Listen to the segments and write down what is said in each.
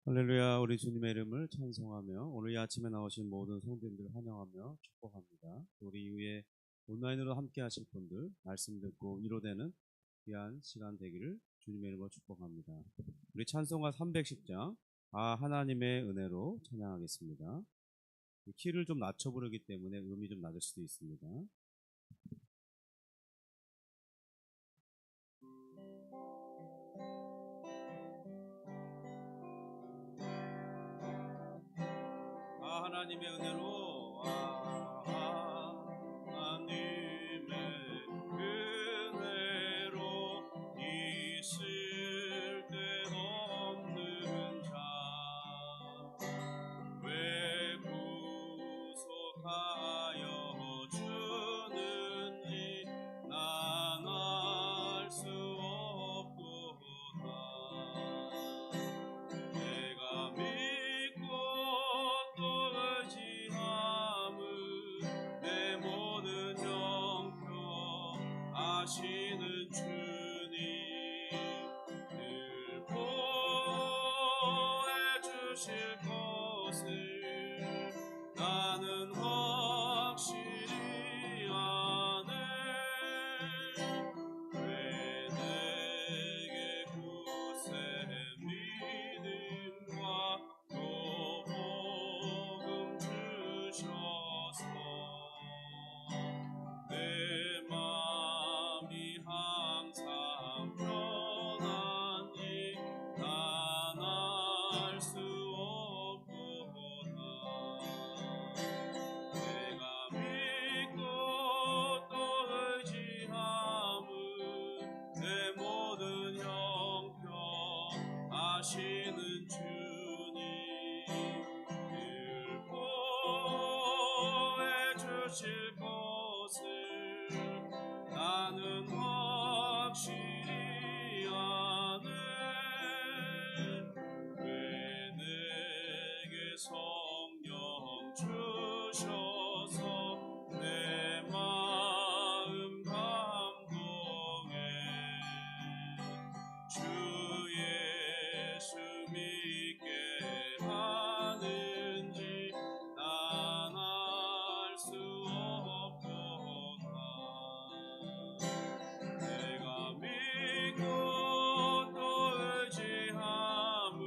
할렐루야. 우리 주님의 이름을 찬송하며 오늘 이 아침에 나오신 모든 성도님들 환영하며 축복합니다. 우리 이후에 온라인으로 함께 하실 분들 말씀 듣고 위로되는 귀한 시간 되기를 주님의 이름으로 축복합니다. 우리 찬송가 310장 하나님의 은혜로 찬양하겠습니다. 키를 좀 낮춰 부르기 때문에 음이 좀 낮을 수도 있습니다. 하나님의 은혜로 하나님의 은혜로 있을 데 없는 자 왜 구속하여 주는지 난 알 수 없도다. 내가 믿고 또 의지함은 내 모든 영평 아시는 주님 늘 보해 주실 것을 나는 확실히 아네. 왜 내게 굳세 믿음과 또 복음 주셔서 내 맘이 항상 편한지 난 알 수 없도다. 내가 믿고 또 의지함은 내 모든 형편 아시는 주님 늘 보해 주실 것을 나는 확실히 아네. 왜 내게 성령 주셔서 내 마음 감동해. 주 예수 믿게 하는지 난 알 수 없도다. 내가 믿고 또 의지함은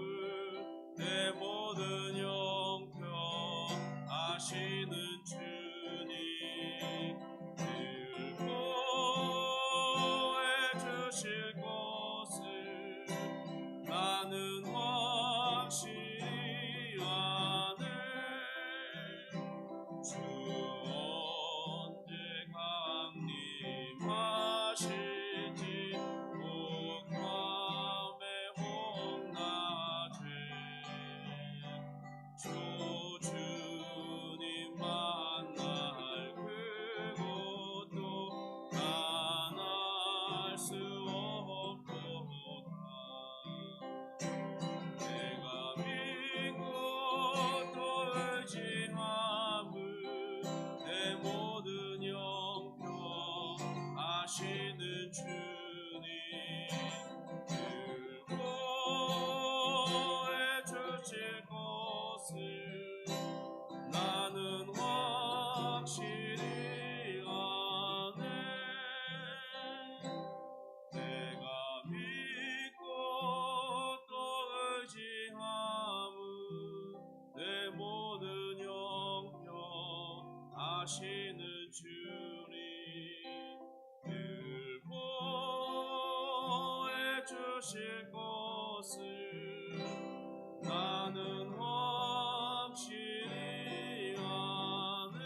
내 모든 영평 아시는 주님 늘 보해 주실 것을 나는 확실히 아네. 주 언제 강림하실지 목밤의 홍낮에 주 주님 만날 그곳도 난 알 수 없도다. 내가 믿고 또 의지함은 내 모든 영평 아시는 주님 늘 보해 주실 것을 나는 확실히 아네. 내가 믿고 또 의지함은 내 모든 영평 아시는 주님 늘 보해 주실 것을 나는 확실히 아네.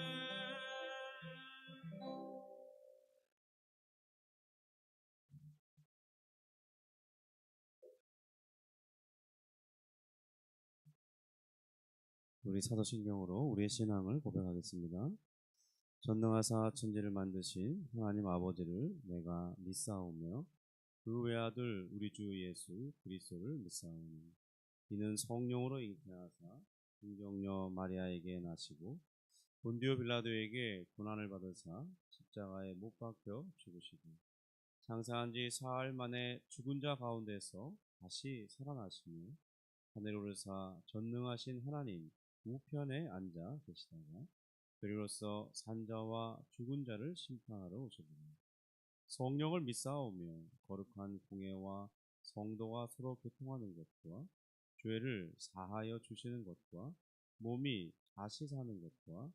우리 사도신경으로 우리의 신앙을 고백하겠습니다. 전능하사 천지를 만드신 하나님 아버지를 내가 믿사오며 그 외아들 우리 주 예수 그리스도를 믿사오니 이는 성령으로 잉태하사 동정녀 마리아에게 나시고 본디오 빌라도에게 고난을 받으사 십자가에 못 박혀 죽으시고 장사한 지 사흘 만에 죽은 자 가운데서 다시 살아나시며 하늘 오르사 전능하신 하나님 우편에 앉아 계시다가 그리로서 산자와 죽은 자를 심판하러 오시리니 성령을 믿사오며 거룩한 공예와 성도가 서로 교통하는 것과 죄를 사하여 주시는 것과 몸이 다시 사는 것과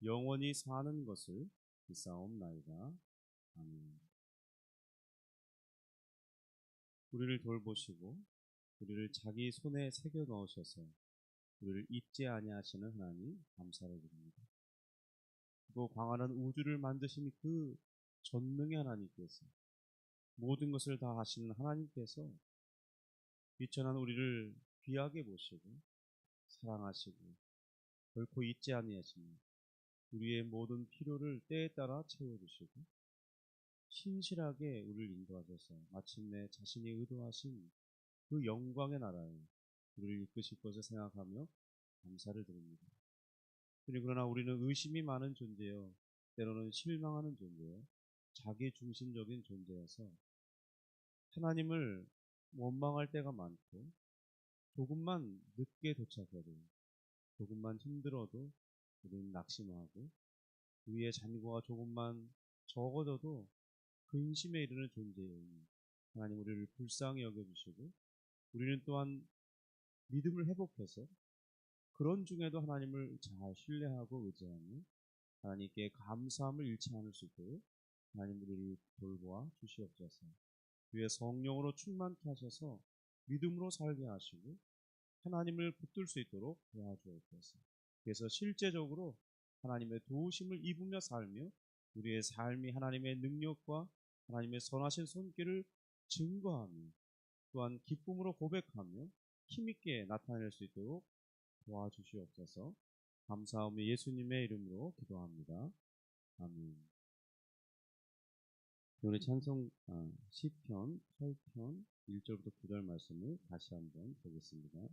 영원히 사는 것을 믿사옵나이다. 아멘. 우리를 돌보시고 우리를 자기 손에 새겨 넣으셔서 우리를 잊지 아니하시는 하나님 감사를 드립니다. 또 광활한 우주를 만드신 그 전능의 하나님께서 모든 것을 다 하시는 하나님께서 비천한 우리를 귀하게 보시고 사랑하시고 결코 잊지 아니하시며 우리의 모든 필요를 때에 따라 채워주시고 신실하게 우리를 인도하셔서 마침내 자신이 의도하신 그 영광의 나라에 우리를 이끄실 것을 생각하며 감사를 드립니다. 그러나 우리는 의심이 많은 존재요, 때로는 실망하는 존재요, 자기 중심적인 존재여서 하나님을 원망할 때가 많고 조금만 늦게 도착해도 조금만 힘들어도 우리는 낙심하고 우리의 잔고가 조금만 적어져도 근심에 이르는 존재예요. 하나님 우리를 불쌍히 여겨주시고 우리는 또한 믿음을 회복해서 그런 중에도 하나님을 잘 신뢰하고 의지하며 하나님께 감사함을 잃지 않을 수 있도록 하나님 우리를 돌보아 주시옵소서. 주의 성령으로 충만케 하셔서 믿음으로 살게 하시고 하나님을 붙들 수 있도록 도와주옵소서. 그래서 실제적으로 하나님의 도우심을 입으며 살며 우리의 삶이 하나님의 능력과 하나님의 선하신 손길을 증거하며 또한 기쁨으로 고백하며 힘있게 나타낼 수 있도록 도와주시옵소서. 감사하며 예수님의 이름으로 기도합니다. 아멘. 우리 찬송 시편 8편 1절부터 9절 말씀을 다시 한번 보겠습니다.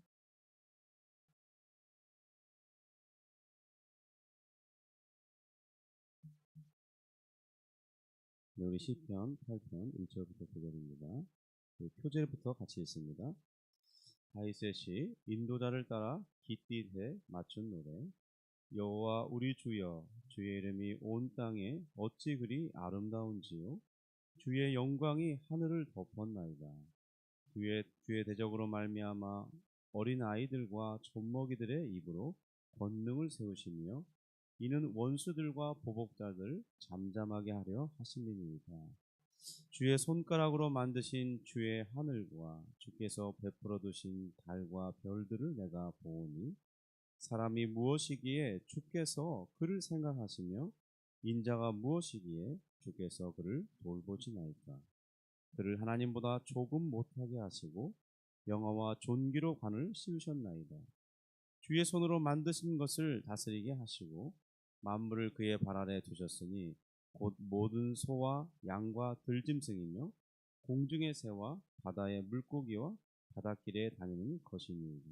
우리 시편 8편 1절부터 9절입니다. 표제부터 같이 읽습니다. 다윗의 시 인도자를 따라 깃딧에 맞춘 노래. 여호와 우리 주여, 주의 이름이 온 땅에 어찌 그리 아름다운지요. 주의 영광이 하늘을 덮었나이다. 주의 대적으로 말미암아 어린 아이들과 젖먹이들의 입으로 권능을 세우시며 이는 원수들과 보복자들 잠잠하게 하려 하심이니이다. 주의 손가락으로 만드신 주의 하늘과 주께서 베풀어 두신 달과 별들을 내가 보오니 사람이 무엇이기에 주께서 그를 생각하시며 인자가 무엇이기에 주께서 그를 돌보시나이까. 그를 하나님보다 조금 못하게 하시고 영화와 존귀로 관을 씌우셨나이다. 주의 손으로 만드신 것을 다스리게 하시고 만물을 그의 발 아래 두셨으니 곧 모든 소와 양과 들짐승이며 공중의 새와 바다의 물고기와 바닷길에 다니는 것이니이다.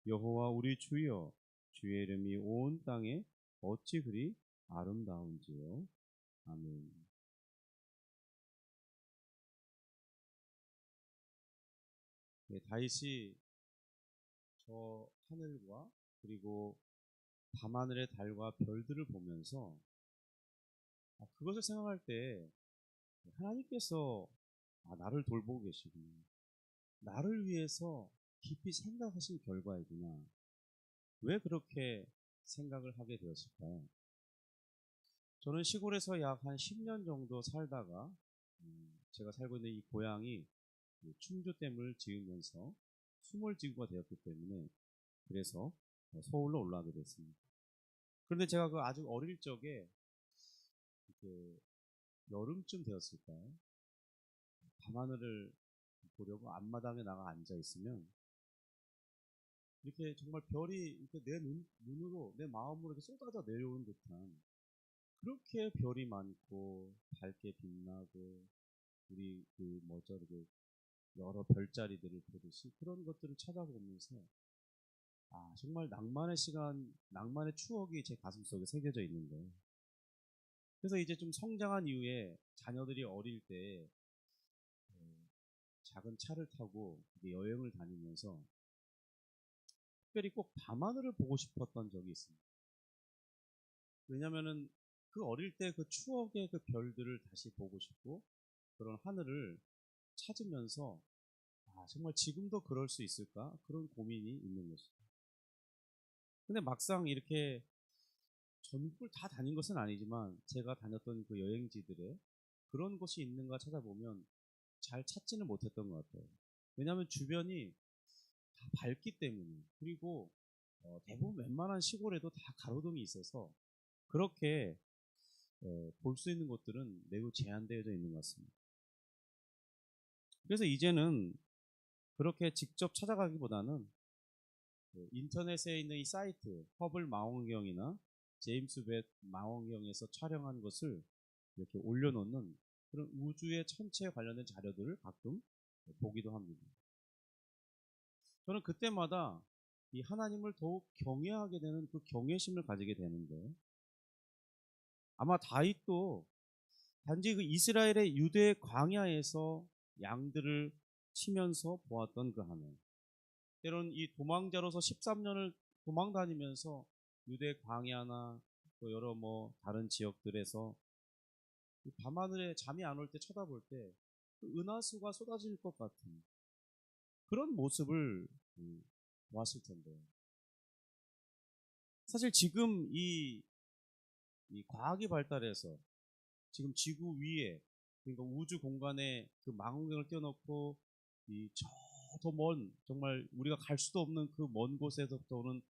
여호와 우리 주여, 주의 이름이 온 땅에 어찌 그리 아름다운지요. 아멘. 네, 다윗이 저 하늘과 그리고 밤하늘의 달과 별들을 보면서 그것을 생각할 때 하나님께서 나를 돌보고 계시구나, 나를 위해서 깊이 생각하신 결과이구나, 왜 그렇게 생각을 하게 되었을까요? 저는 시골에서 약 한 10년 정도 살다가 제가 살고 있는 이 고향이 충주댐을 지으면서 수몰지구가 되었기 때문에 그래서 서울로 올라가게 됐습니다. 그런데 제가 그 아주 어릴 적에 이렇게 여름쯤 되었을까요? 밤하늘을 보려고 앞마당에 나가 앉아 있으면 이렇게 정말 별이 이렇게 내 눈으로 내 마음으로 이렇게 쏟아져 내려오는 듯한 그렇게 별이 많고 밝게 빛나고 우리 그 뭐죠 이렇게 여러 별자리들을 보듯이 그런 것들을 찾아보면서 정말 낭만의 시간, 낭만의 추억이 제 가슴속에 새겨져 있는데 그래서 이제 좀 성장한 이후에 자녀들이 어릴 때 작은 차를 타고 여행을 다니면서 특별히 꼭 밤하늘을 보고 싶었던 적이 있습니다. 왜냐면은 그 어릴 때 그 추억의 그 별들을 다시 보고 싶고 그런 하늘을 찾으면서 정말 지금도 그럴 수 있을까? 그런 고민이 있는 것이죠. 근데 막상 이렇게 전국을 다 다닌 것은 아니지만 제가 다녔던 그 여행지들에 그런 곳이 있는가 찾아보면 잘 찾지는 못했던 것 같아요. 왜냐하면 주변이 다 밝기 때문에 그리고 대부분 웬만한 시골에도 다 가로등이 있어서 그렇게 볼 수 있는 곳들은 매우 제한되어져 있는 것 같습니다. 그래서 이제는 그렇게 직접 찾아가기보다는 인터넷에 있는 이 사이트 허블 망원경이나 제임스 웹 망원경에서 촬영한 것을 이렇게 올려놓는 그런 우주의 천체에 관련된 자료들을 가끔 보기도 합니다. 저는 그때마다 이 하나님을 더욱 경외하게 되는 그 경외심을 가지게 되는데 아마 다윗도 단지 그 이스라엘의 유대 광야에서 양들을 치면서 보았던 그 하늘, 때로는 이 도망자로서 13년을 도망 다니면서 유대 광야나 또 여러 다른 지역들에서 밤하늘에 잠이 안 올 때 쳐다볼 때 그 은하수가 쏟아질 것 같은 그런 모습을 보았을 텐데 사실 지금 이 과학이 발달해서 지금 지구 위에 그러니까 우주 공간에 그 망원경을 띄워놓고 이 저 더 먼 정말 우리가 갈 수도 없는 그 먼 곳에서부터 오는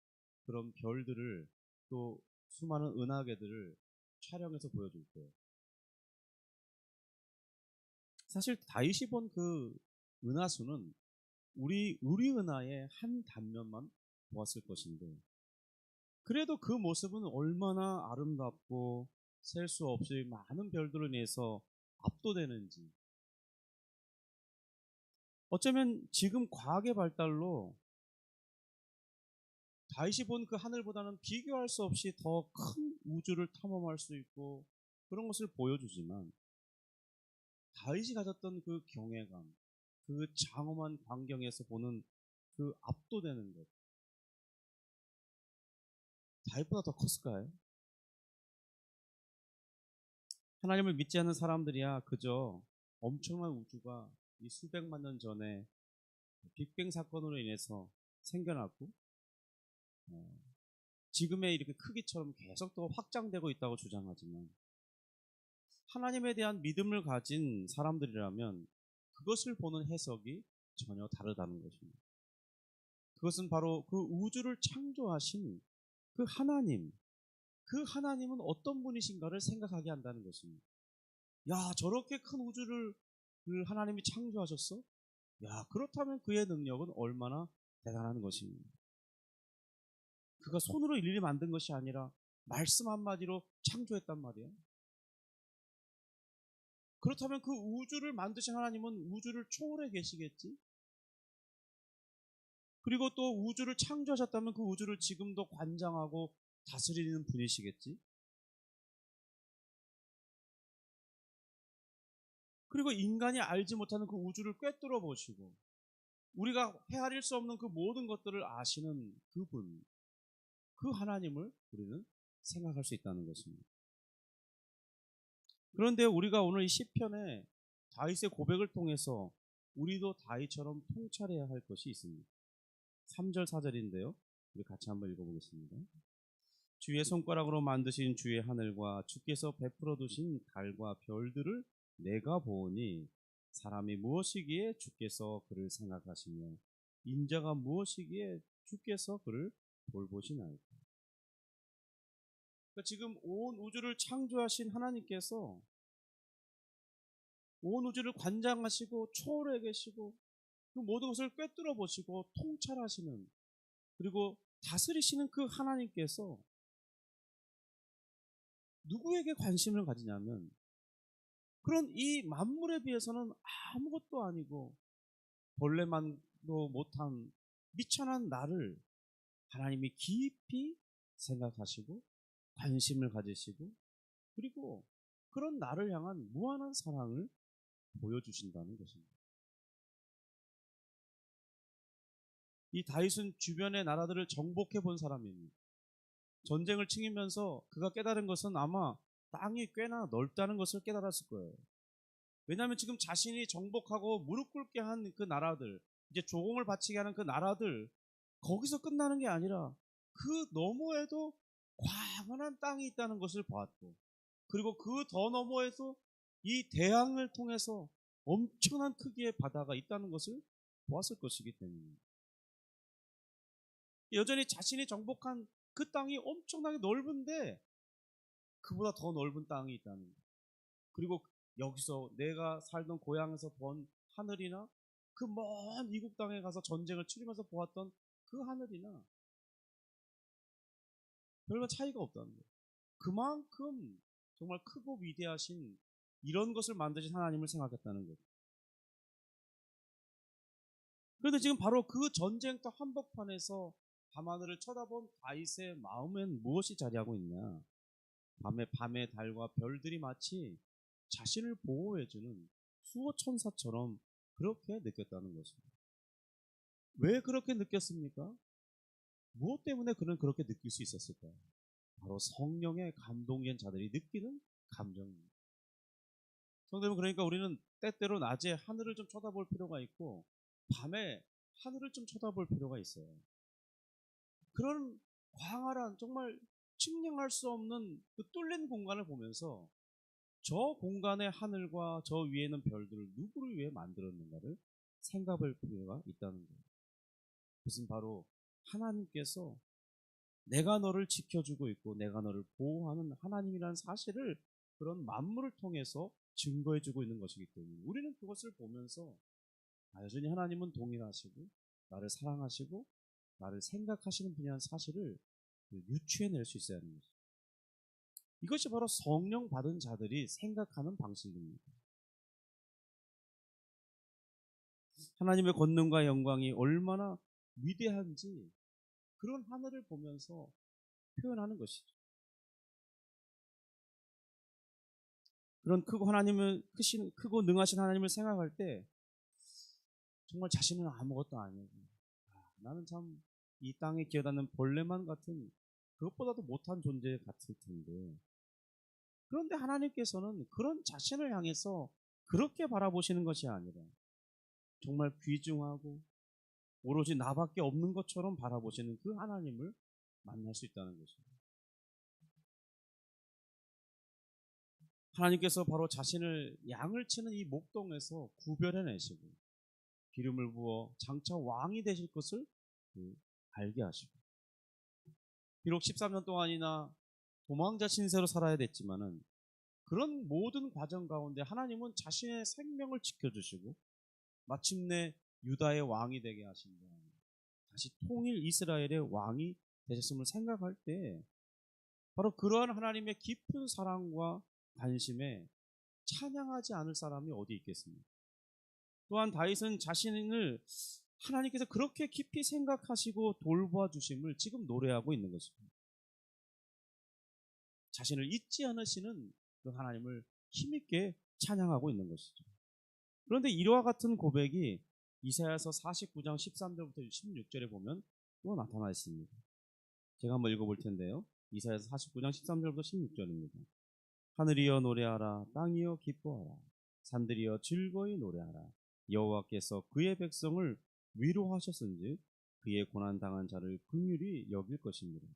그런 별들을 또 수많은 은하계들을 촬영해서 보여줄 때 사실 다윗이 본 그 은하수는 우리 은하의 한 단면만 보았을 것인데 그래도 그 모습은 얼마나 아름답고 셀 수 없이 많은 별들로 인해서 압도되는지 어쩌면 지금 과학의 발달로 다윗이 본 그 하늘보다는 비교할 수 없이 더 큰 우주를 탐험할 수 있고 그런 것을 보여주지만 다윗이 가졌던 그 경외감, 그 장엄한 광경에서 보는 그 압도되는 것, 다윗보다 더 컸을까요? 하나님을 믿지 않는 사람들이야 그저 엄청난 우주가 이 수백만 년 전에 빅뱅 사건으로 인해서 생겨났고 지금의 이렇게 크기처럼 계속 더 확장되고 있다고 주장하지만 하나님에 대한 믿음을 가진 사람들이라면 그것을 보는 해석이 전혀 다르다는 것입니다. 그것은 바로 그 우주를 창조하신 그 하나님, 그 하나님은 어떤 분이신가를 생각하게 한다는 것입니다. 야, 저렇게 큰 우주를 그 하나님이 창조하셨어? 야, 그렇다면 그의 능력은 얼마나 대단한 것입니다. 그가 손으로 일일이 만든 것이 아니라 말씀 한마디로 창조했단 말이에요. 그렇다면 그 우주를 만드신 하나님은 우주를 초월해 계시겠지? 그리고 또 우주를 창조하셨다면 그 우주를 지금도 관장하고 다스리는 분이시겠지? 그리고 인간이 알지 못하는 그 우주를 꿰뚫어 보시고 우리가 헤아릴 수 없는 그 모든 것들을 아시는 그분, 그 하나님을 우리는 생각할 수 있다는 것입니다. 그런데 우리가 오늘 이 시편에 다윗의 고백을 통해서 우리도 다윗처럼 통찰해야 할 것이 있습니다. 3절 4절인데요. 우리 같이 한번 읽어보겠습니다. 주의 손가락으로 만드신 주의 하늘과 주께서 베풀어 두신 달과 별들을 내가 보니 사람이 무엇이기에 주께서 그를 생각하시며 인자가 무엇이기에 주께서 그를 돌보시나이까. 그러니까 지금 온 우주를 창조하신 하나님께서 온 우주를 관장하시고 초월해 계시고 그 모든 것을 꿰뚫어 보시고 통찰하시는 그리고 다스리시는 그 하나님께서 누구에게 관심을 가지냐면 그런 이 만물에 비해서는 아무것도 아니고 벌레만도 못한 미천한 나를 하나님이 깊이 생각하시고 관심을 가지시고 그리고 그런 나를 향한 무한한 사랑을 보여주신다는 것입니다. 이 다윗은 주변의 나라들을 정복해 본 사람입니다. 전쟁을 치면서 그가 깨달은 것은 아마 땅이 꽤나 넓다는 것을 깨달았을 거예요. 왜냐하면 지금 자신이 정복하고 무릎 꿇게 한 그 나라들, 이제 조공을 바치게 하는 그 나라들, 거기서 끝나는 게 아니라 그 너머에도 광활한 땅이 있다는 것을 보았고, 그리고 그 더 너머에서 이 대항을 통해서 엄청난 크기의 바다가 있다는 것을 보았을 것이기 때문입니다. 여전히 자신이 정복한 그 땅이 엄청나게 넓은데 그보다 더 넓은 땅이 있다는 거예요. 그리고 여기서 내가 살던 고향에서 본 하늘이나 그 먼 이국 땅에 가서 전쟁을 치르면서 보았던 그 하늘이나 별반 차이가 없다는 거예요. 그만큼 정말 크고 위대하신 이런 것을 만드신 하나님을 생각했다는 거예요. 그런데 지금 바로 그 전쟁터 한복판에서 밤하늘을 쳐다본 다윗의 마음엔 무엇이 자리하고 있냐? 밤에 달과 별들이 마치 자신을 보호해주는 수호 천사처럼 그렇게 느꼈다는 것입니다. 왜 그렇게 느꼈습니까? 무엇 때문에 그는 그렇게 느낄 수 있었을까요? 바로 성령의 감동된 자들이 느끼는 감정입니다. 성도 여러분, 그러니까 우리는 때때로 낮에 하늘을 좀 쳐다볼 필요가 있고 밤에 하늘을 좀 쳐다볼 필요가 있어요. 그런 광활한 정말 측량할 수 없는 그 뚫린 공간을 보면서 저 공간의 하늘과 저 위에는 별들을 누구를 위해 만들었는가를 생각할 필요가 있다는 거예요. 그것은 바로 하나님께서 내가 너를 지켜주고 있고 내가 너를 보호하는 하나님이라는 사실을 그런 만물을 통해서 증거해주고 있는 것이기 때문에 우리는 그것을 보면서 여전히 하나님은 동일하시고 나를 사랑하시고 나를 생각하시는 분이라는 사실을 유추해낼 수 있어야 하는 것입니다. 이것이 바로 성령 받은 자들이 생각하는 방식입니다. 하나님의 권능과 영광이 얼마나 위대한지 그런 하늘을 보면서 표현하는 것이죠. 그런 크고 능하신 하나님을 생각할 때 정말 자신은 아무것도 아니고 나는 참 이 땅에 기어다니는 벌레만 같은 그것보다도 못한 존재 같을 텐데 그런데 하나님께서는 그런 자신을 향해서 그렇게 바라보시는 것이 아니라 정말 귀중하고 오로지 나밖에 없는 것처럼 바라보시는 그 하나님을 만날 수 있다는 것입니다. 하나님께서 바로 자신을 양을 치는 이 목동에서 구별해내시고 기름을 부어 장차 왕이 되실 것을 알게 하시고 비록 13년 동안이나 도망자 신세로 살아야 됐지만은 그런 모든 과정 가운데 하나님은 자신의 생명을 지켜주시고 마침내 유다의 왕이 되게 하신 분, 다시 통일 이스라엘의 왕이 되셨음을 생각할 때 바로 그러한 하나님의 깊은 사랑과 관심에 찬양하지 않을 사람이 어디 있겠습니까? 또한 다윗은 자신을 하나님께서 그렇게 깊이 생각하시고 돌보아 주심을 지금 노래하고 있는 것입니다. 자신을 잊지 않으시는 그 하나님을 힘있게 찬양하고 있는 것이죠. 그런데 이와 같은 고백이 이사야서 49장 13절부터 16절에 보면 또 나타나 있습니다. 제가 한번 읽어볼 텐데요. 이사야서 49장 13절부터 16절입니다. 하늘이여 노래하라, 땅이여 기뻐하라, 산들이여 즐거이 노래하라. 여호와께서 그의 백성을 위로하셨은즉 그의 고난당한 자를 긍휼히 여길 것입니다.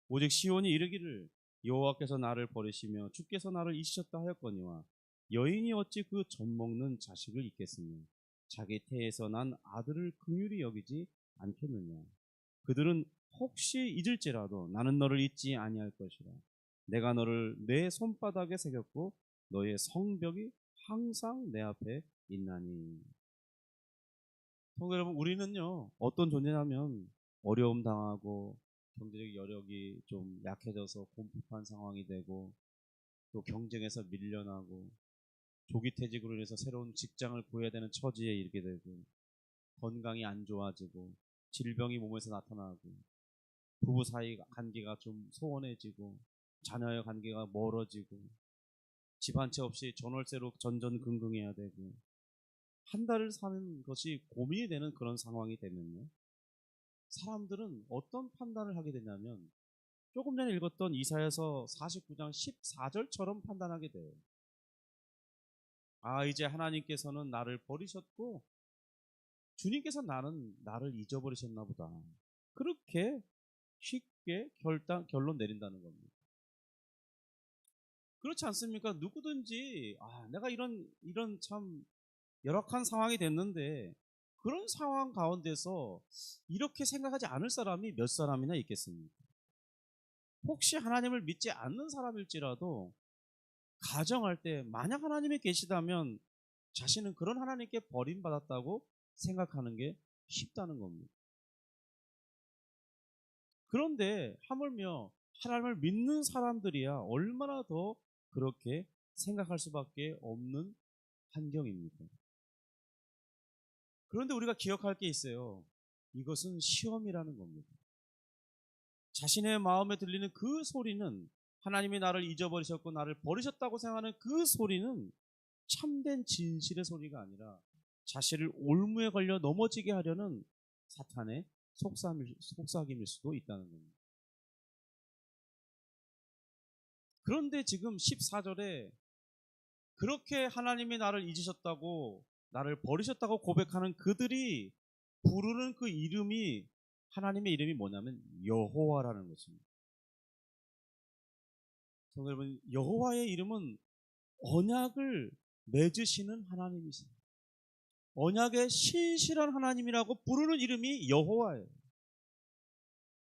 오직 시온이 이르기를 여호와께서 나를 버리시며 주께서 나를 잊으셨다 하였거니와 여인이 어찌 그 젖먹는 자식을 잊겠으며 자기 태에서 난 아들을 긍휼히 여기지 않겠느냐. 그들은 혹시 잊을지라도 나는 너를 잊지 아니할 것이라. 내가 너를 내 손바닥에 새겼고 너의 성벽이 항상 내 앞에 있나니. 성도 여러분, 우리는요 어떤 존재냐면 어려움 당하고 경제적 여력이 좀 약해져서 곰핍한 상황이 되고 또 경쟁에서 밀려나고 조기 퇴직으로 인해서 새로운 직장을 구해야 되는 처지에 이르게 되고 건강이 안 좋아지고 질병이 몸에서 나타나고 부부 사이 관계가 좀 소원해지고 자녀의 관계가 멀어지고 집 한 채 없이 전월세로 전전긍긍해야 되고 한 달을 사는 것이 고민이 되는 그런 상황이 되면요 사람들은 어떤 판단을 하게 되냐면 조금 전에 읽었던 이사야서 49장 14절처럼 판단하게 돼요. 아, 이제 하나님께서는 나를 버리셨고 주님께서 나를 잊어버리셨나 보다. 그렇게 쉽게 결론 내린다는 겁니다. 그렇지 않습니까? 누구든지 내가 이런 참 열악한 상황이 됐는데 그런 상황 가운데서 이렇게 생각하지 않을 사람이 몇 사람이나 있겠습니까? 혹시 하나님을 믿지 않는 사람일지라도 가정할 때 만약 하나님이 계시다면 자신은 그런 하나님께 버림받았다고 생각하는 게 쉽다는 겁니다. 그런데 하물며 하나님을 믿는 사람들이야 얼마나 더 그렇게 생각할 수밖에 없는 환경입니다. 그런데 우리가 기억할 게 있어요. 이것은 시험이라는 겁니다. 자신의 마음에 들리는 그 소리는 하나님이 나를 잊어버리셨고 나를 버리셨다고 생각하는 그 소리는 참된 진실의 소리가 아니라 자신을 올무에 걸려 넘어지게 하려는 사탄의 속삭임일 수도 있다는 겁니다. 그런데 지금 14절에 그렇게 하나님이 나를 잊으셨다고 나를 버리셨다고 고백하는 그들이 부르는 그 이름이 하나님의 이름이 뭐냐면 여호와라는 것입니다. 성도 여러분, 여호와의 이름은 언약을 맺으시는 하나님이십니다. 언약의 신실한 하나님이라고 부르는 이름이 여호와예요.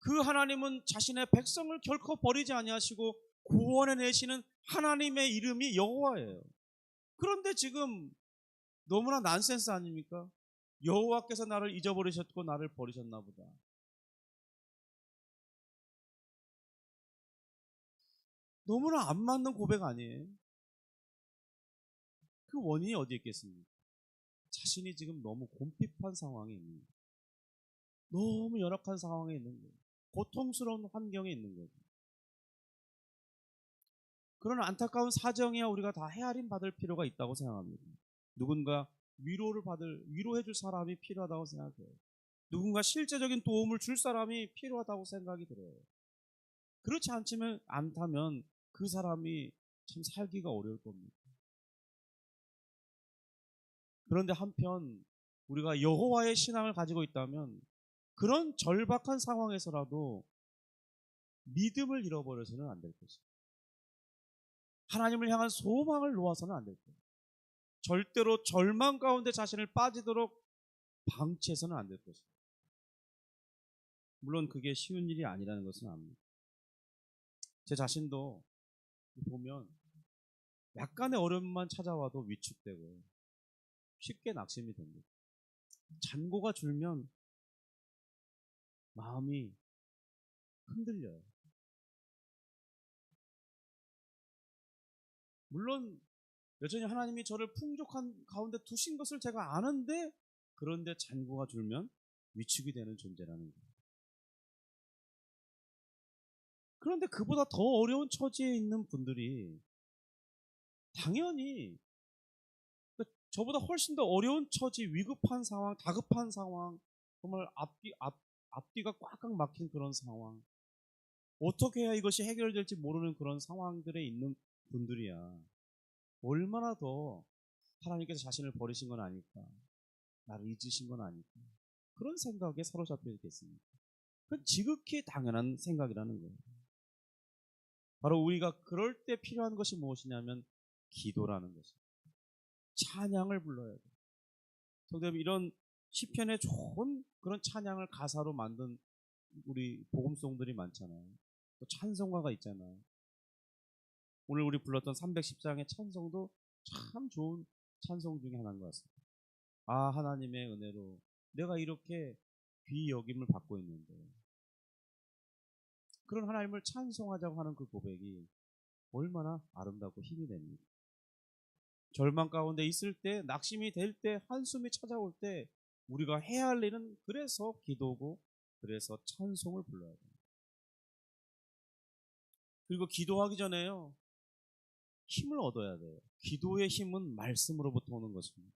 그 하나님은 자신의 백성을 결코 버리지 아니하시고 구원해 내시는 하나님의 이름이 여호와예요. 그런데 지금 너무나 난센스 아닙니까? 여호와께서 나를 잊어버리셨고 나를 버리셨나 보다. 너무나 안 맞는 고백 아니에요? 그 원인이 어디에 있겠습니까? 자신이 지금 너무 곰핍한 상황에 있는 거예요. 너무 열악한 상황에 있는 거예요. 고통스러운 환경에 있는 거죠. 그런 안타까운 사정이야 우리가 다 헤아림 받을 필요가 있다고 생각합니다. 누군가 위로해 줄 사람이 필요하다고 생각해요. 누군가 실제적인 도움을 줄 사람이 필요하다고 생각이 들어요. 그렇지 않다면 그 사람이 참 살기가 어려울 겁니다. 그런데 한편 우리가 여호와의 신앙을 가지고 있다면 그런 절박한 상황에서라도 믿음을 잃어버려서는 안 될 것입니다. 하나님을 향한 소망을 놓아서는 안 될 거예요. 절대로 절망 가운데 자신을 빠지도록 방치해서는 안 될 것입니다. 물론 그게 쉬운 일이 아니라는 것은 압니다. 제 자신도 보면 약간의 어려움만 찾아와도 위축되고 쉽게 낙심이 됩니다. 잔고가 줄면 마음이 흔들려요. 물론 여전히 하나님이 저를 풍족한 가운데 두신 것을 제가 아는데 그런데 잔고가 줄면 위축이 되는 존재라는 거예요. 그런데 그보다 더 어려운 처지에 있는 분들이 당연히 저보다 훨씬 더 어려운 처지, 위급한 상황, 다급한 상황, 정말 앞뒤가 꽉꽉 막힌 그런 상황, 어떻게 해야 이것이 해결될지 모르는 그런 상황들에 있는 분들이야 얼마나 더 하나님께서 자신을 버리신 건 아닐까, 나를 잊으신 건 아닐까, 그런 생각에 사로잡혀 있겠습니다. 그건 지극히 당연한 생각이라는 거예요. 바로 우리가 그럴 때 필요한 것이 무엇이냐면 기도라는 것입니다. 찬양을 불러야 돼요. 성도 여러분, 이런 시편에 좋은 그런 찬양을 가사로 만든 우리 복음송들이 많잖아요. 또 찬송가가 있잖아요. 오늘 우리 불렀던 310장의 찬송도 참 좋은 찬송 중에 하나인 것 같습니다. 아, 하나님의 은혜로 내가 이렇게 귀히 여김을 받고 있는데, 그런 하나님을 찬송하자고 하는 그 고백이 얼마나 아름답고 힘이 됩니다. 절망 가운데 있을 때, 낙심이 될 때, 한숨이 찾아올 때 우리가 해야 할 일은 그래서 기도고, 그래서 찬송을 불러야 됩니다. 그리고 기도하기 전에요, 힘을 얻어야 돼요. 기도의 힘은 말씀으로부터 오는 것입니다.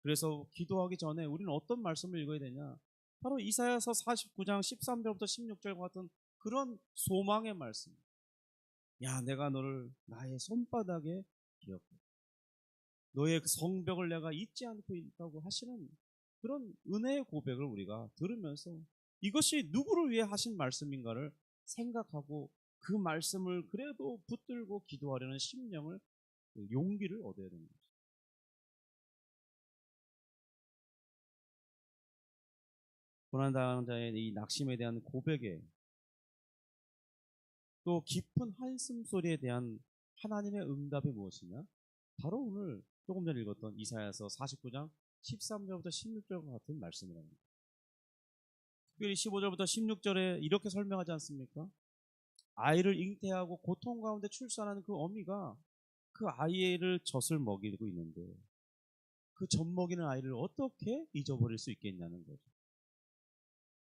그래서 기도하기 전에 우리는 어떤 말씀을 읽어야 되냐? 바로 이사야서 49장 13절부터 16절과 같은 그런 소망의 말씀. 야, 내가 너를 나의 손바닥에 기억해. 너의 그 성벽을 내가 잊지 않고 있다고 하시는 그런 은혜의 고백을 우리가 들으면서 이것이 누구를 위해 하신 말씀인가를 생각하고 그 말씀을 그래도 붙들고 기도하려는 심령을, 용기를 얻어야 되는 거죠. 고난당자의 이 낙심에 대한 고백에 또 깊은 한숨 소리에 대한 하나님의 응답이 무엇이냐? 바로 오늘 조금 전에 읽었던 이사야서 49장 13절부터 16절과 같은 말씀이랍니다. 특별히 15절부터 16절에 이렇게 설명하지 않습니까? 아이를 잉태하고 고통 가운데 출산하는 그 어미가 그 아이를 젖을 먹이고 있는데 그 젖 먹이는 아이를 어떻게 잊어버릴 수 있겠냐는 거죠.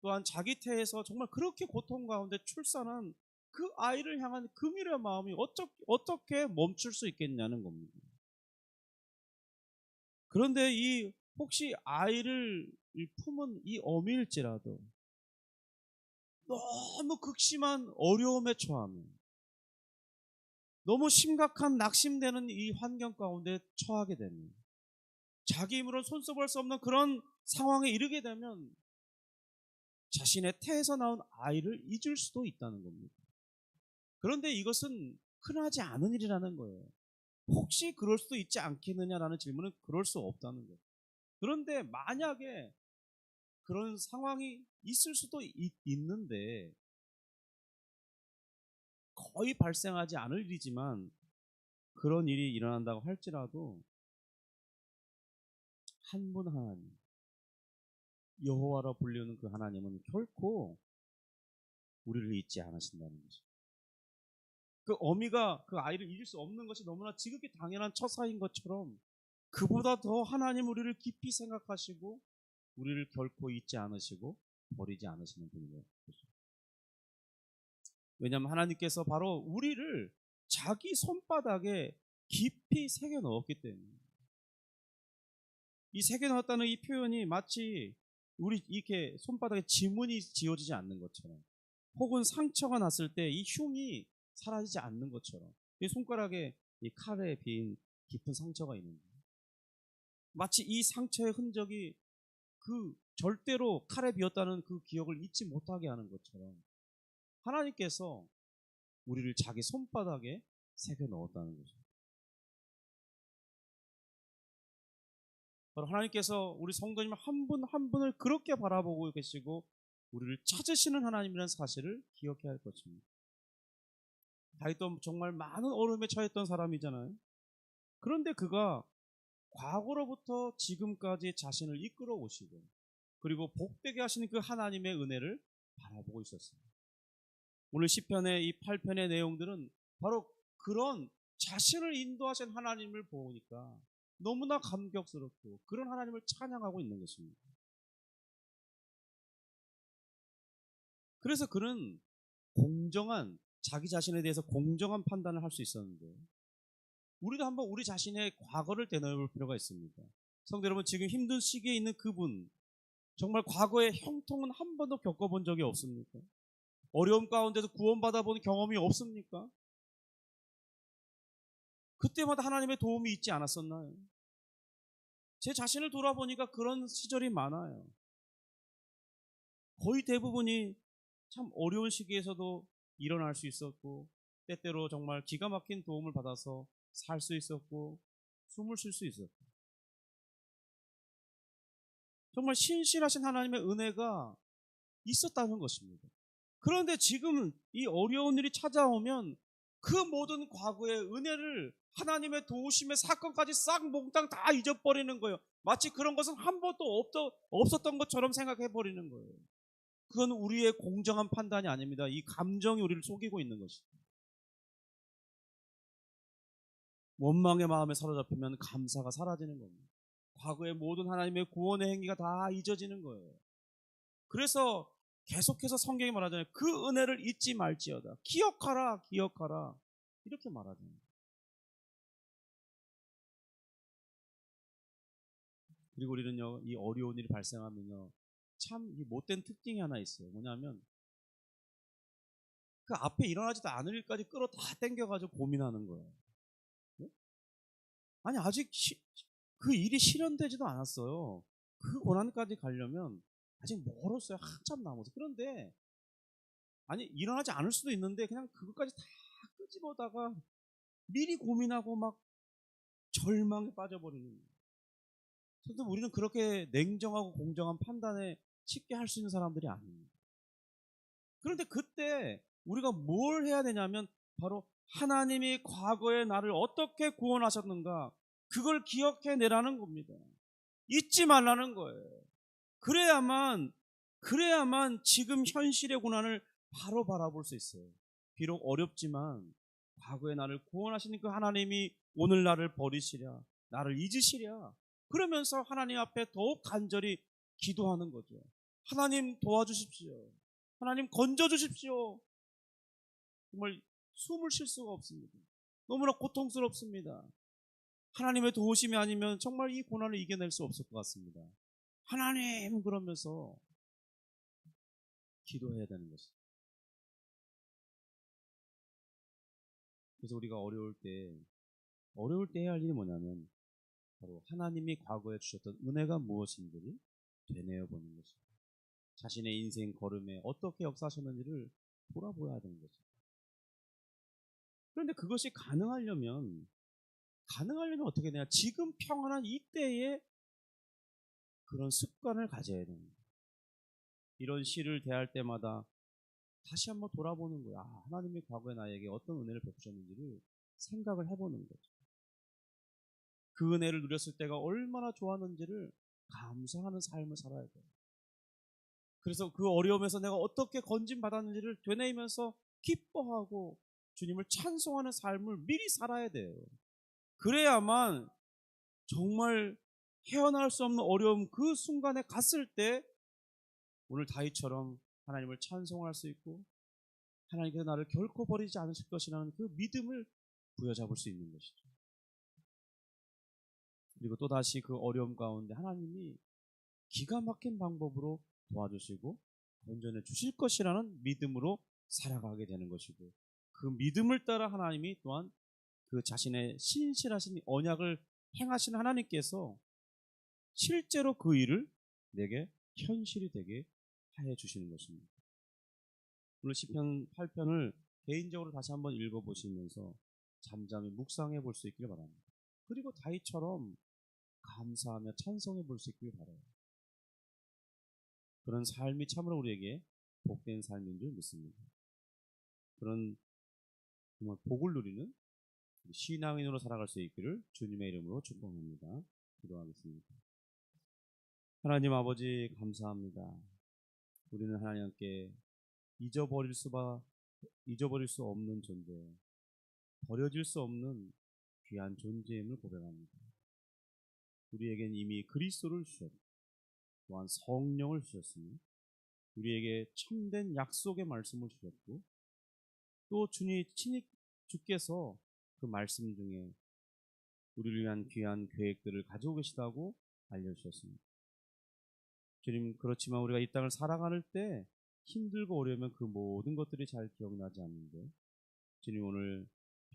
또한 자기 태에서 정말 그렇게 고통 가운데 출산한 그 아이를 향한 긍휼의 마음이 어떻게 멈출 수 있겠냐는 겁니다. 그런데 이 혹시 아이를 품은 이 어미일지라도 너무 극심한 어려움에 처하며 너무 심각한 낙심되는 이 환경 가운데 처하게 되면 자기 힘으로 손써볼 수 없는 그런 상황에 이르게 되면 자신의 태에서 나온 아이를 잊을 수도 있다는 겁니다. 그런데 이것은 흔하지 않은 일이라는 거예요. 혹시 그럴 수도 있지 않겠느냐라는 질문은 그럴 수 없다는 거예요. 그런데 만약에 그런 상황이 있을 수도 있는데 거의 발생하지 않을 일이지만 그런 일이 일어난다고 할지라도 한 분 하나님, 여호와라 불리는 그 하나님은 결코 우리를 잊지 않으신다는 거죠. 그 어미가 그 아이를 잊을 수 없는 것이 너무나 지극히 당연한 처사인 것처럼 그보다 더 하나님 우리를 깊이 생각하시고 우리를 결코 잊지 않으시고 버리지 않으시는 분이에요. 왜냐하면 하나님께서 바로 우리를 자기 손바닥에 깊이 새겨 넣었기 때문에. 이 새겨 넣었다는 이 표현이 마치 우리 이렇게 손바닥에 지문이 지워지지 않는 것처럼, 혹은 상처가 났을 때 이 흉이 사라지지 않는 것처럼, 이 손가락에 이 칼에 빈 깊은 상처가 있는데 마치 이 상처의 흔적이 그 절대로 칼에 비었다는 그 기억을 잊지 못하게 하는 것처럼 하나님께서 우리를 자기 손바닥에 새겨 넣었다는 거죠. 바로 하나님께서 우리 성도님 한 분 한 분을 그렇게 바라보고 계시고 우리를 찾으시는 하나님이라는 사실을 기억해야 할 것입니다. 다윗도 정말 많은 어려움에 처했던 사람이잖아요. 그런데 그가 과거로부터 지금까지 자신을 이끌어 오시고 그리고 복되게 하시는 그 하나님의 은혜를 바라보고 있었습니다. 오늘 시편의 이 8편의 내용들은 바로 그런 자신을 인도하신 하나님을 보니까 너무나 감격스럽고 그런 하나님을 찬양하고 있는 것입니다. 그래서 그는 자기 자신에 대해서 공정한 판단을 할 수 있었는데 우리도 한번 우리 자신의 과거를 되뇌볼 필요가 있습니다. 성도 여러분, 지금 힘든 시기에 있는 그분, 정말 과거의 형통은 한 번도 겪어본 적이 없습니까? 어려움 가운데서 구원받아 본 경험이 없습니까? 그때마다 하나님의 도움이 있지 않았었나요? 제 자신을 돌아보니까 그런 시절이 많아요. 거의 대부분이 참 어려운 시기에서도 일어날 수 있었고 때때로 정말 기가 막힌 도움을 받아서 살 수 있었고 숨을 쉴 수 있었고 정말 신실하신 하나님의 은혜가 있었다는 것입니다. 그런데 지금 이 어려운 일이 찾아오면 그 모든 과거의 은혜를 하나님의 도우심의 사건까지 싹 몽땅 다 잊어버리는 거예요. 마치 그런 것은 한 번도 없었던 것처럼 생각해버리는 거예요. 그건 우리의 공정한 판단이 아닙니다. 이 감정이 우리를 속이고 있는 것입니다. 원망의 마음에 사로잡히면 감사가 사라지는 겁니다. 과거의 모든 하나님의 구원의 행위가 다 잊어지는 거예요. 그래서 계속해서 성경이 말하잖아요. 그 은혜를 잊지 말지어다. 기억하라, 기억하라. 이렇게 말하잖아요. 그리고 우리는요, 이 어려운 일이 발생하면요, 참 못된 특징이 하나 있어요. 뭐냐면 그 앞에 일어나지도 않을 일까지 끌어 다 당겨가지고 고민하는 거예요. 네? 아니 아직 그 일이 실현되지도 않았어요. 그 고난까지 가려면 아직 멀었어요. 한참 남았어요. 그런데 아니 일어나지 않을 수도 있는데 그냥 그것까지 다 끄집어다가 미리 고민하고 막 절망에 빠져버리는 거예요. 그래서 우리는 그렇게 냉정하고 공정한 판단에 쉽게 할 수 있는 사람들이 아닙니다. 그런데 그때 우리가 뭘 해야 되냐면 바로 하나님이 과거에 나를 어떻게 구원하셨는가 그걸 기억해내라는 겁니다. 잊지 말라는 거예요. 그래야만 지금 현실의 고난을 바로 바라볼 수 있어요. 비록 어렵지만 과거에 나를 구원하신 그 하나님이 오늘 나를 버리시랴 나를 잊으시랴 그러면서 하나님 앞에 더욱 간절히 기도하는 거죠. 하나님 도와주십시오. 하나님 건져주십시오. 정말 숨을 쉴 수가 없습니다. 너무나 고통스럽습니다. 하나님의 도우심이 아니면 정말 이 고난을 이겨낼 수 없을 것 같습니다. 하나님 그러면서 기도해야 되는 것이죠. 그래서 우리가 어려울 때 해야 할 일이 뭐냐면 바로 하나님이 과거에 주셨던 은혜가 무엇인지를 되뇌어 보는 것입니다. 자신의 인생 걸음에 어떻게 역사하셨는지를 돌아보아야 되는 거죠. 그런데 그것이 가능하려면 어떻게 되냐? 지금 평안한 이때에 그런 습관을 가져야 됩니다. 이런 시를 대할 때마다 다시 한번 돌아보는 거야. 하나님이 과거에 나에게 어떤 은혜를 베푸셨는지를 생각을 해보는 거죠. 그 은혜를 누렸을 때가 얼마나 좋았는지를 감사하는 삶을 살아야 돼요. 그래서 그 어려움에서 내가 어떻게 건짐받았는지를 되뇌이면서 기뻐하고 주님을 찬송하는 삶을 미리 살아야 돼요. 그래야만 정말 헤어나올 수 없는 어려움 그 순간에 갔을 때 오늘 다윗처럼 하나님을 찬송할 수 있고 하나님께서 나를 결코 버리지 않으실 것이라는 그 믿음을 부여잡을 수 있는 것이죠. 그리고 또다시 그 어려움 가운데 하나님이 기가 막힌 방법으로 도와주시고 건져내 주실 것이라는 믿음으로 살아가게 되는 것이고 그 믿음을 따라 하나님이 또한 그 자신의 신실하신 언약을 행하시는 하나님께서 실제로 그 일을 내게 현실이 되게 하여 주시는 것입니다. 오늘 시편 8편을 개인적으로 다시 한번 읽어보시면서 잠잠히 묵상해 볼 수 있기를 바랍니다. 그리고 다윗처럼 감사하며 찬송해 볼 수 있기를 바라요. 그런 삶이 참으로 우리에게 복된 삶인 줄 믿습니다. 그런 정말 복을 누리는 신앙인으로 살아갈 수 있기를 주님의 이름으로 축복합니다. 기도하겠습니다. 하나님 아버지 감사합니다. 우리는 하나님께 잊어버릴 수 없는 존재, 버려질 수 없는 귀한 존재임을 고백합니다. 우리에겐 이미 그리스도를 주셨고 또한 성령을 주셨으니 우리에게 참된 약속의 말씀을 주셨고 또 주께서 그 말씀 중에 우리를 위한 귀한 계획들을 가지고 계시다고 알려주셨습니다. 주님 그렇지만 우리가 이 땅을 살아가는 때 힘들고 어려우면 그 모든 것들이 잘 기억나지 않는데 주님 오늘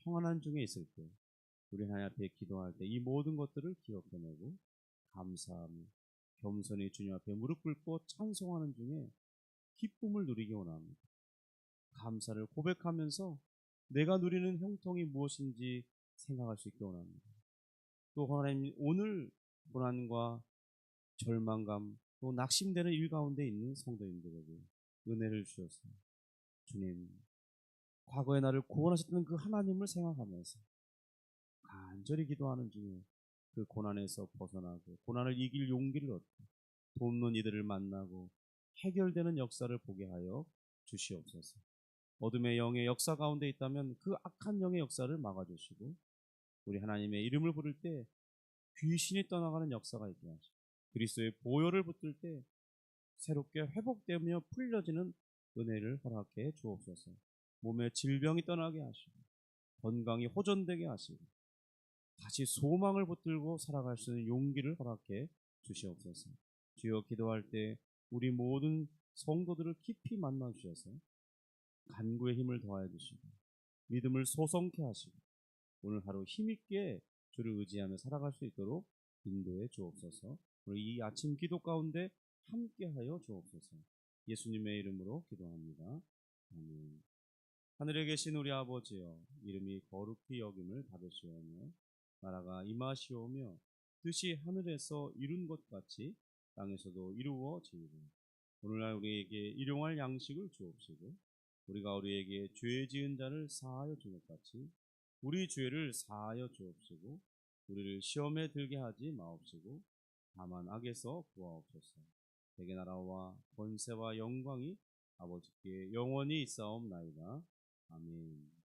평안한 중에 있을 때 우리 하나님 앞에 기도할 때 이 모든 것들을 기억해내고 감사하며 겸손히 주님 앞에 무릎 꿇고 찬송하는 중에 기쁨을 누리기 원합니다. 감사를 고백하면서 내가 누리는 형통이 무엇인지 생각할 수 있게 원합니다. 또 하나님 오늘 고난과 절망감 또 낙심되는 일 가운데 있는 성도님들에게 은혜를 주셔서 주님 과거에 나를 구원하셨던 그 하나님을 생각하면서 간절히 기도하는 중에 그 고난에서 벗어나고 고난을 이길 용기를 얻고 돕는 이들을 만나고 해결되는 역사를 보게 하여 주시옵소서. 어둠의 영의 역사 가운데 있다면 그 악한 영의 역사를 막아주시고 우리 하나님의 이름을 부를 때 귀신이 떠나가는 역사가 있게 하시고 그리스도의 보혈을 붙들 때 새롭게 회복되며 풀려지는 은혜를 허락해 주옵소서. 몸의 질병이 떠나게 하시고 건강이 호전되게 하시고 다시 소망을 붙들고 살아갈 수 있는 용기를 허락해 주시옵소서. 주여 기도할 때 우리 모든 성도들을 깊이 만나 주셔서 간구의 힘을 더하여 주시고 믿음을 소성케 하시고 오늘 하루 힘있게 주를 의지하며 살아갈 수 있도록 인도해 주옵소서. 오늘 이 아침 기도 가운데 함께하여 주옵소서. 예수님의 이름으로 기도합니다. 아멘. 하늘에 계신 우리 아버지여, 이름이 거룩히 여김을 받으시오며 나라가 임하시오며 뜻이 하늘에서 이룬 것 같이 땅에서도 이루어지이다. 오늘날 우리에게 일용할 양식을 주옵시고 우리가 우리에게 죄 지은 자를 사하여 준 것 같이 우리 죄를 사하여 주옵시고 우리를 시험에 들게 하지 마옵시고 다만 악에서 구하옵소서. 대개 나라와 권세와 영광이 아버지께 영원히 있사옵나이다. 아멘.